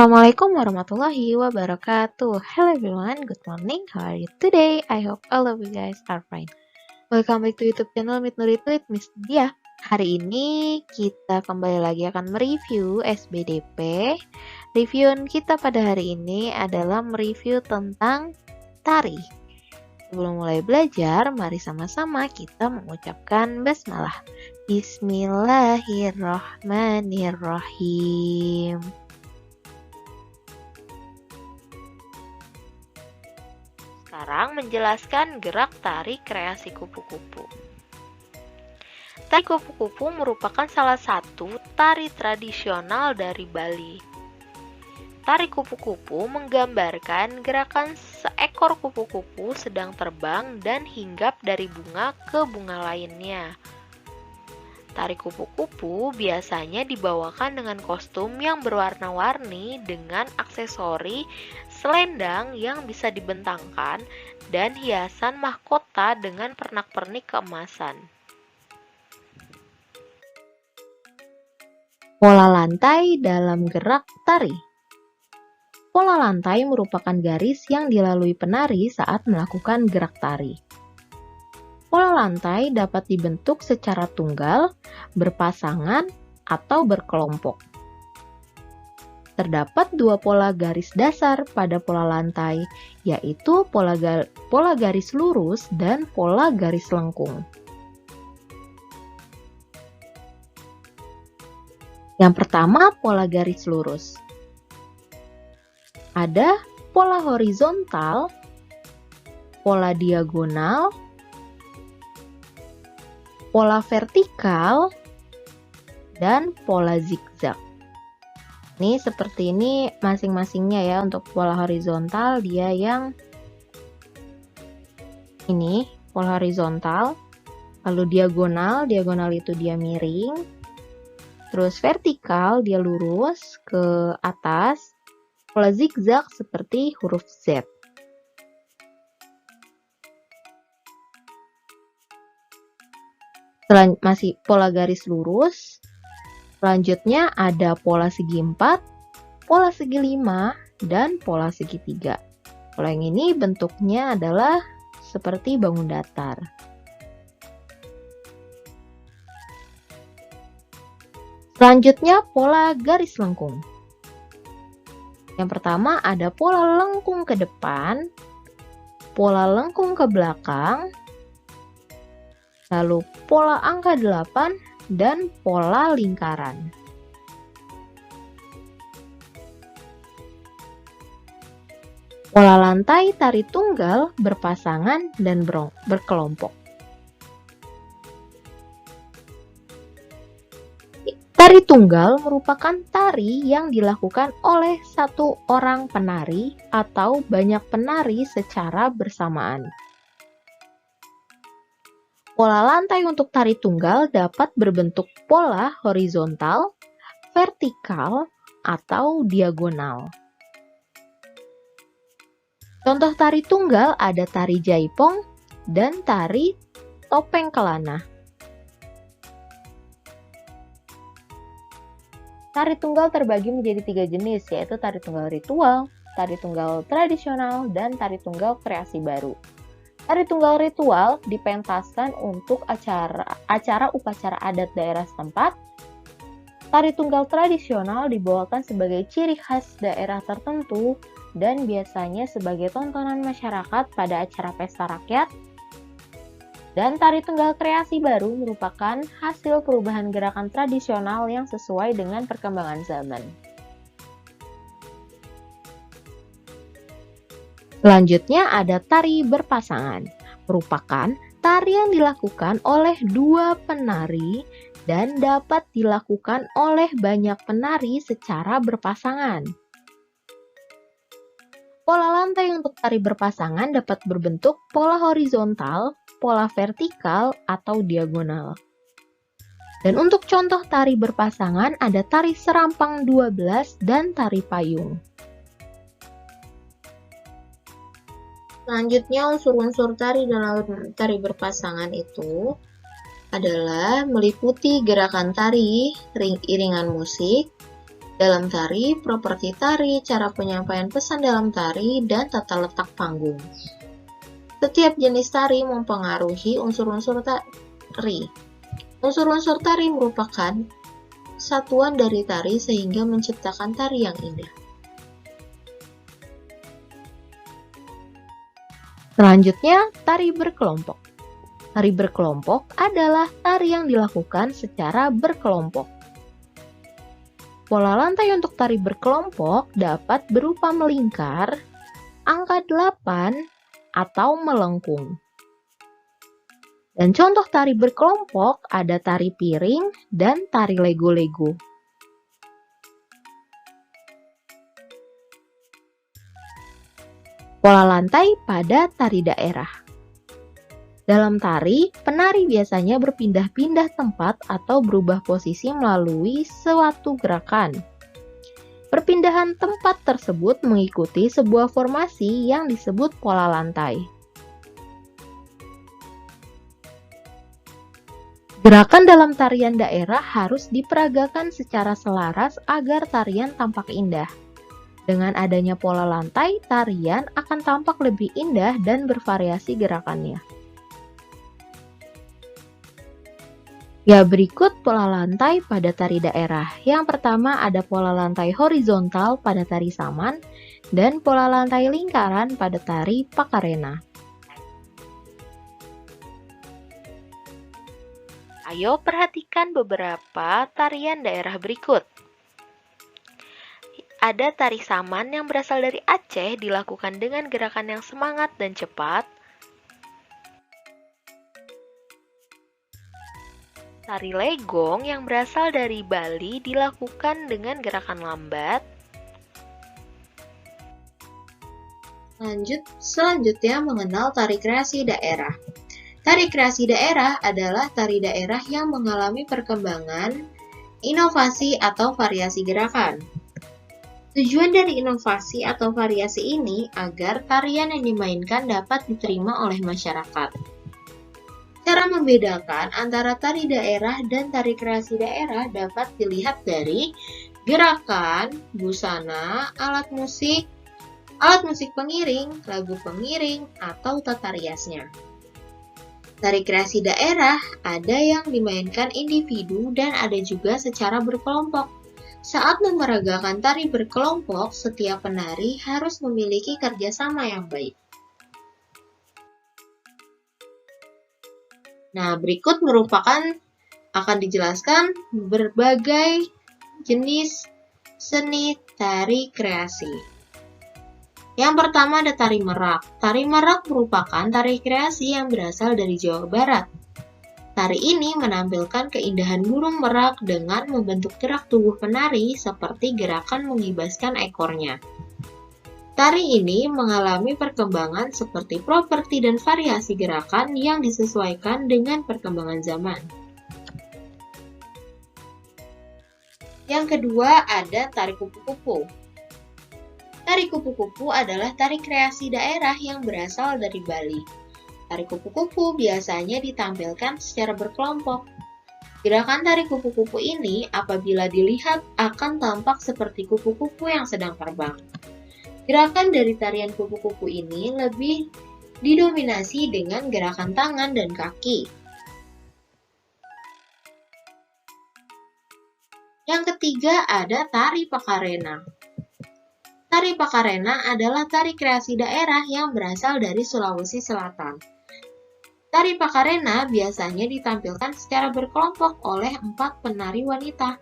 Assalamualaikum warahmatullahi wabarakatuh. Hello everyone, good morning. How are you today? I hope all of you guys are fine. Welcome back to YouTube channel Meet Nurit with Miss Dia. Hari ini kita kembali lagi akan mereview SBDP. Review kita pada hari ini adalah mereview tentang tari. Sebelum mulai belajar, mari sama-sama kita mengucapkan basmalah. Bismillahirrahmanirrahim. Sekarang menjelaskan gerak tari kreasi kupu-kupu. Tari kupu-kupu merupakan salah satu tari tradisional dari Bali. Tari kupu-kupu menggambarkan gerakan seekor kupu-kupu sedang terbang dan hinggap dari bunga ke bunga lainnya. Tari kupu-kupu biasanya dibawakan dengan kostum yang berwarna-warni dengan aksesori selendang yang bisa dibentangkan dan hiasan mahkota dengan pernak-pernik keemasan. Pola lantai dalam gerak tari. Pola lantai merupakan garis yang dilalui penari saat melakukan gerak tari. Pola lantai dapat dibentuk secara tunggal, berpasangan, atau berkelompok. Terdapat dua pola garis dasar pada pola lantai, yaitu pola garis lurus dan pola garis lengkung. Yang pertama, pola garis lurus. Ada pola horizontal, pola diagonal, pola vertikal, dan pola zigzag. Ini seperti ini masing-masingnya ya. Untuk pola horizontal dia yang ini, pola horizontal. Lalu diagonal itu dia miring. Terus vertikal dia lurus ke atas. Pola zigzag seperti huruf Z. Masih pola garis lurus. Selanjutnya ada pola segi 4, pola segi 5, dan pola segitiga. Pola yang ini bentuknya adalah seperti bangun datar. Selanjutnya pola garis lengkung. Yang pertama ada pola lengkung ke depan, pola lengkung ke belakang, lalu pola angka 8, dan pola lingkaran. Pola lantai tari tunggal, berpasangan, dan berkelompok. Tari tunggal merupakan tari yang dilakukan oleh satu orang penari atau banyak penari secara bersamaan. Pola lantai untuk tari tunggal dapat berbentuk pola horizontal, vertikal, atau diagonal. Contoh tari tunggal ada tari jaipong dan tari topeng kelana. Tari tunggal terbagi menjadi 3 jenis, yaitu tari tunggal ritual, tari tunggal tradisional, dan tari tunggal kreasi baru. Tari tunggal ritual dipentaskan untuk acara upacara adat daerah setempat. Tari tunggal tradisional dibawakan sebagai ciri khas daerah tertentu dan biasanya sebagai tontonan masyarakat pada acara pesta rakyat. Dan tari tunggal kreasi baru merupakan hasil perubahan gerakan tradisional yang sesuai dengan perkembangan zaman. Selanjutnya ada tari berpasangan, merupakan tari yang dilakukan oleh dua penari dan dapat dilakukan oleh banyak penari secara berpasangan. Pola lantai untuk tari berpasangan dapat berbentuk pola horizontal, pola vertikal, atau diagonal. Dan untuk contoh tari berpasangan ada tari serampang 12 dan tari payung. Selanjutnya unsur-unsur tari dalam tari berpasangan itu adalah meliputi gerakan tari, iringan musik, dalam tari, properti tari, cara penyampaian pesan dalam tari, dan tata letak panggung. Setiap jenis tari mempengaruhi unsur-unsur tari. Unsur-unsur tari merupakan satuan dari tari sehingga menciptakan tari yang indah. Selanjutnya, tari berkelompok. Tari berkelompok adalah tari yang dilakukan secara berkelompok. Pola lantai untuk tari berkelompok dapat berupa melingkar, angka 8, atau melengkung. Dan contoh tari berkelompok ada tari piring dan tari lego-lego. Pola lantai pada tari daerah. Dalam tari, penari biasanya berpindah-pindah tempat atau berubah posisi melalui suatu gerakan. Perpindahan tempat tersebut mengikuti sebuah formasi yang disebut pola lantai. Gerakan dalam tarian daerah harus diperagakan secara selaras agar tarian tampak indah. Dengan adanya pola lantai, tarian akan tampak lebih indah dan bervariasi gerakannya. Ya, berikut pola lantai pada tari daerah. Yang pertama ada pola lantai horizontal pada tari saman dan pola lantai lingkaran pada tari pakarena. Ayo perhatikan beberapa tarian daerah berikut. Ada tari saman yang berasal dari Aceh dilakukan dengan gerakan yang semangat dan cepat. Tari legong yang berasal dari Bali dilakukan dengan gerakan lambat. Selanjutnya mengenal tari kreasi daerah. Tari kreasi daerah adalah tari daerah yang mengalami perkembangan, inovasi atau variasi gerakan. Tujuan dari inovasi atau variasi ini agar tarian yang dimainkan dapat diterima oleh masyarakat. Cara membedakan antara tari daerah dan tari kreasi daerah dapat dilihat dari gerakan, busana, alat musik pengiring, lagu pengiring, atau tata riasnya. Tari kreasi daerah ada yang dimainkan individu dan ada juga secara berkelompok. Saat memeragakan tari berkelompok, setiap penari harus memiliki kerjasama yang baik. Nah, berikut akan dijelaskan berbagai jenis seni tari kreasi. Yang pertama ada tari merak. Tari merak merupakan tari kreasi yang berasal dari Jawa Barat. Tari ini menampilkan keindahan burung merak dengan membentuk gerak tubuh penari seperti gerakan mengibaskan ekornya. Tari ini mengalami perkembangan seperti properti dan variasi gerakan yang disesuaikan dengan perkembangan zaman. Yang kedua ada tari kupu-kupu. Tari kupu-kupu adalah tari kreasi daerah yang berasal dari Bali. Tari kupu-kupu biasanya ditampilkan secara berkelompok. Gerakan tari kupu-kupu ini apabila dilihat akan tampak seperti kupu-kupu yang sedang terbang. Gerakan dari tarian kupu-kupu ini lebih didominasi dengan gerakan tangan dan kaki. Yang ketiga ada tari pakarena. Tari pakarena adalah tari kreasi daerah yang berasal dari Sulawesi Selatan. Tari pakarena biasanya ditampilkan secara berkelompok oleh 4 penari wanita.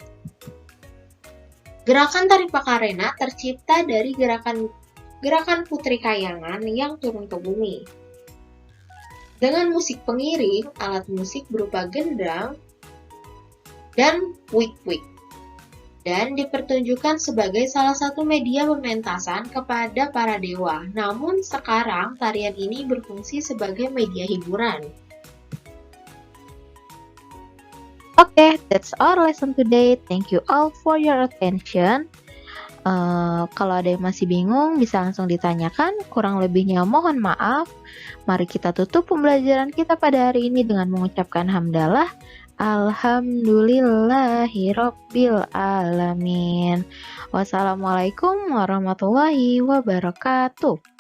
Gerakan tari pakarena tercipta dari gerakan putri kayangan yang turun ke bumi. Dengan musik pengiring, alat musik berupa gendang dan wik-wik. Dan dipertunjukkan sebagai salah satu media pementasan kepada para dewa. Namun sekarang tarian ini berfungsi sebagai media hiburan. Oke, that's our lesson today. Thank you all for your attention. Kalau ada yang masih bingung bisa langsung ditanyakan. Kurang lebihnya mohon maaf. Mari kita tutup pembelajaran kita pada hari ini dengan mengucapkan hamdalah. Alhamdulillahirabbil alamin. Wassalamualaikum warahmatullahi wabarakatuh.